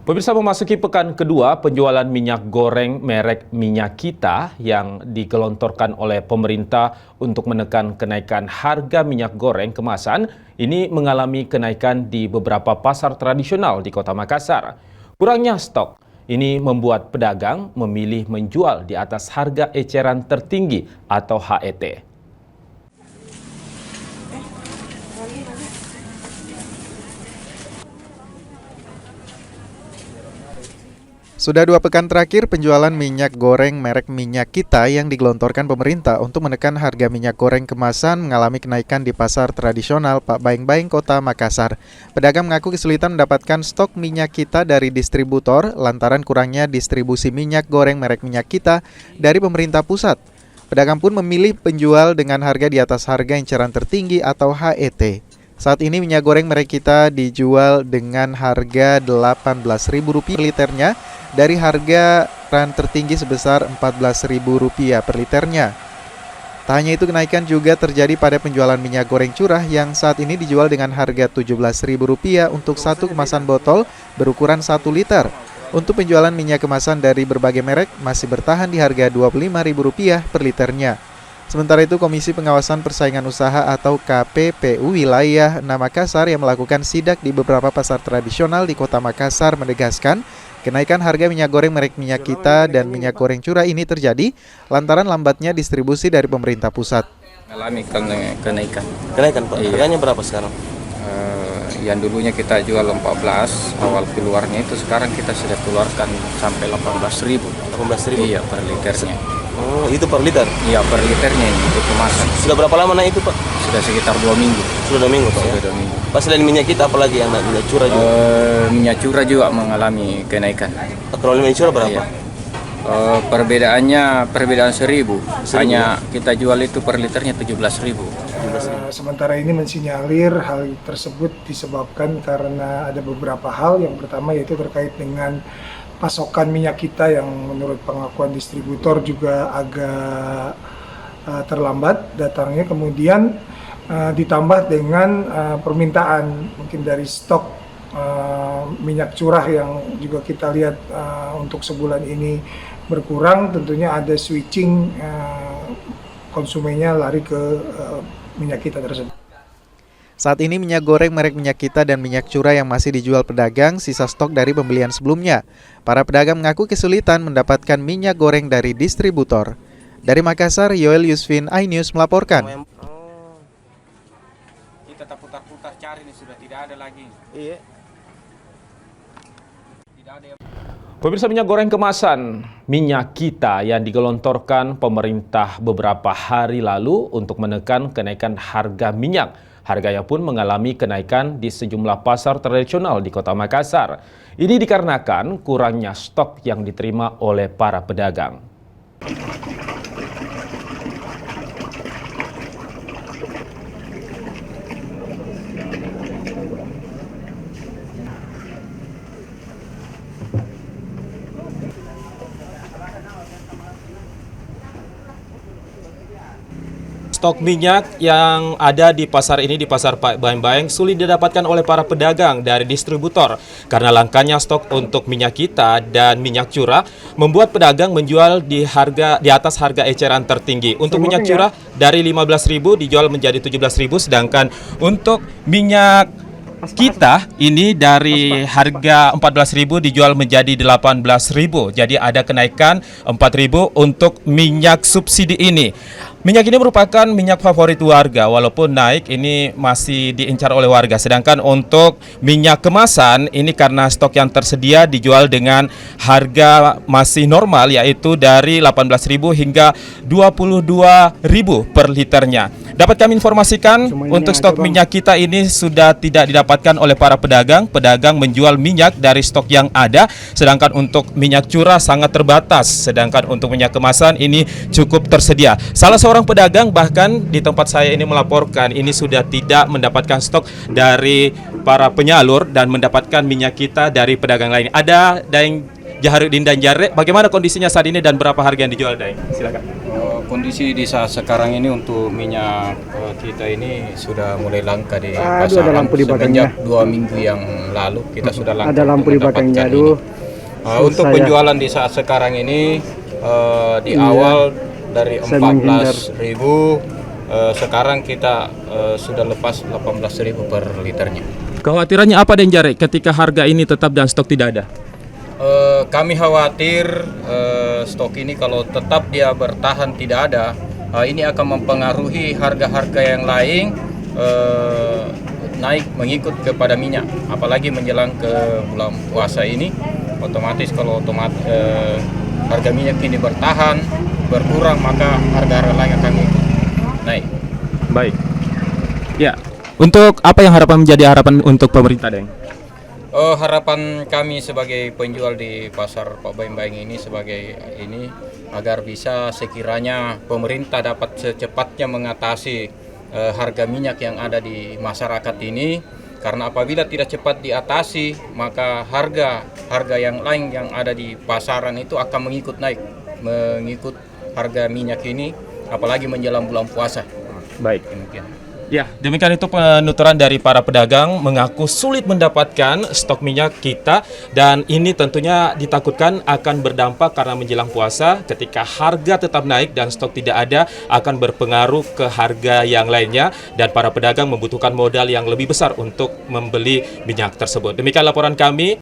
Pemirsa, memasuki pekan kedua, penjualan minyak goreng merek Minyak Kita yang digelontorkan oleh pemerintah untuk menekan kenaikan harga minyak goreng kemasan ini mengalami kenaikan di beberapa pasar tradisional di Kota Makassar. Kurangnya stok ini membuat pedagang memilih menjual di atas harga eceran tertinggi atau HET. Sudah 2 pekan terakhir penjualan minyak goreng merek Minyak Kita yang digelontorkan pemerintah untuk menekan harga minyak goreng kemasan mengalami kenaikan di pasar tradisional Pak Baeng-Baeng Kota Makassar. Pedagang mengaku kesulitan mendapatkan stok Minyak Kita dari distributor lantaran kurangnya distribusi minyak goreng merek Minyak Kita dari pemerintah pusat. Pedagang pun memilih penjual dengan harga di atas harga eceran tertinggi atau HET. Saat ini minyak goreng merek Kita dijual dengan harga Rp18.000 per liternya dari harga ran tertinggi sebesar Rp14.000 per liternya. Tak hanya itu, kenaikan juga terjadi pada penjualan minyak goreng curah yang saat ini dijual dengan harga Rp17.000 untuk satu kemasan botol berukuran 1 liter. Untuk penjualan minyak kemasan dari berbagai merek masih bertahan di harga Rp25.000 per liternya. Sementara itu, Komisi Pengawasan Persaingan Usaha atau KPPU Wilayah 6 Makassar yang melakukan sidak di beberapa pasar tradisional di Kota Makassar menegaskan kenaikan harga minyak goreng merek Minyak Kita dan minyak goreng curah ini terjadi lantaran lambatnya distribusi dari pemerintah pusat. Mengalami kenaikan. Kenaikan Pak, Iya. harganya berapa sekarang? Yang dulunya kita jual 14, awal keluarnya itu sekarang kita sudah keluarkan sampai 18.000. 18.000? Iya, per liternya. Oh, itu per liter? Iya, per liternya ini untuk kemasan. Sudah berapa lama naik itu Pak? Sudah sekitar 2 minggu. Sudah 2 minggu Pak? Sudah Ya? 2 minggu. Pak, selain minyak kita apalagi yang minyak curah juga? Minyak curah juga mengalami kenaikan. Kalau minyak curah berapa? Iya. Perbedaan 1.000. Hanya kita jual itu per liternya 17.000. Sementara ini mensinyalir hal tersebut disebabkan karena ada beberapa hal. Yang pertama yaitu terkait dengan pasokan minyak kita yang menurut pengakuan distributor juga agak terlambat datangnya. Kemudian ditambah dengan permintaan mungkin dari stok minyak curah yang juga kita lihat untuk sebulan ini berkurang. Tentunya ada switching konsumennya lari ke minyak kita tersebut. Saat ini minyak goreng merek Minyak Kita dan minyak curah yang masih dijual pedagang sisa stok dari pembelian sebelumnya. Para pedagang mengaku kesulitan mendapatkan minyak goreng dari distributor. Dari Makassar, Yoel Yusfin, iNews melaporkan. Kita tak putar-putar cari ini sudah tidak ada lagi. Iya. Tidak ada yang... Pemirsa, minyak goreng kemasan Minyak Kita yang digelontorkan pemerintah beberapa hari lalu untuk menekan kenaikan harga minyak. Harganya pun mengalami kenaikan di sejumlah pasar tradisional di Kota Makassar. Ini dikarenakan kurangnya stok yang diterima oleh para pedagang. Stok minyak yang ada di pasar ini, di pasar Pak Baeng-Baeng, sulit didapatkan oleh para pedagang dari distributor. Karena langkanya stok untuk Minyak Kita dan minyak curah membuat pedagang menjual di atas harga eceran tertinggi. Untuk minyak curah dari 15.000 dijual menjadi 17.000, sedangkan untuk minyak Kita ini dari harga 14.000 dijual menjadi 18.000. Jadi ada kenaikan 4.000 untuk minyak subsidi ini. Minyak ini merupakan minyak favorit warga, walaupun naik ini masih diincar oleh warga. Sedangkan untuk minyak kemasan ini karena stok yang tersedia dijual dengan harga masih normal, yaitu dari 18.000 hingga 22.000 per liternya. Dapat kami informasikan untuk stok minyak kita ini sudah tidak didapatkan oleh para pedagang. Pedagang menjual minyak dari stok yang ada, sedangkan untuk minyak curah sangat terbatas. Sedangkan untuk minyak kemasan ini cukup tersedia. Salah seorang pedagang bahkan di tempat saya ini melaporkan ini sudah tidak mendapatkan stok dari para penyalur dan mendapatkan minyak kita dari pedagang lain. Ada yang Jaharudin dan Jare, bagaimana kondisinya saat ini dan berapa harga yang dijual, Daeng? Silakan. Kondisi di saat sekarang ini untuk minyak kita ini sudah mulai langka di pasaran. Semenjak 2 minggu yang lalu kita sudah langka. Ada lampu di belakangnya, aduh. Untuk penjualan di saat sekarang ini di awal dari 14.000, sekarang kita sudah lepas 18.000 per liternya. Kekhawatirannya apa, dan Jare, ketika harga ini tetap dan stok tidak ada? Kami khawatir stok ini kalau tetap dia bertahan tidak ada, ini akan mempengaruhi harga-harga yang lain naik mengikut kepada minyak. Apalagi menjelang ke bulan puasa ini, otomatis kalau harga minyak ini berkurang, maka harga-harga lain akan ikut naik. Baik. Ya, untuk apa yang menjadi harapan untuk pemerintah, Daeng? Harapan kami sebagai penjual di pasar Pak Baeng-Baeng ini agar bisa sekiranya pemerintah dapat secepatnya mengatasi harga minyak yang ada di masyarakat ini, karena apabila tidak cepat diatasi maka harga yang lain yang ada di pasaran itu akan mengikut harga minyak ini, apalagi menjelang bulan puasa. Baik. Demikian. Ya, demikian itu penuturan dari para pedagang mengaku sulit mendapatkan stok minyak kita, dan ini tentunya ditakutkan akan berdampak karena menjelang puasa ketika harga tetap naik dan stok tidak ada akan berpengaruh ke harga yang lainnya, dan para pedagang membutuhkan modal yang lebih besar untuk membeli minyak tersebut. Demikian laporan kami.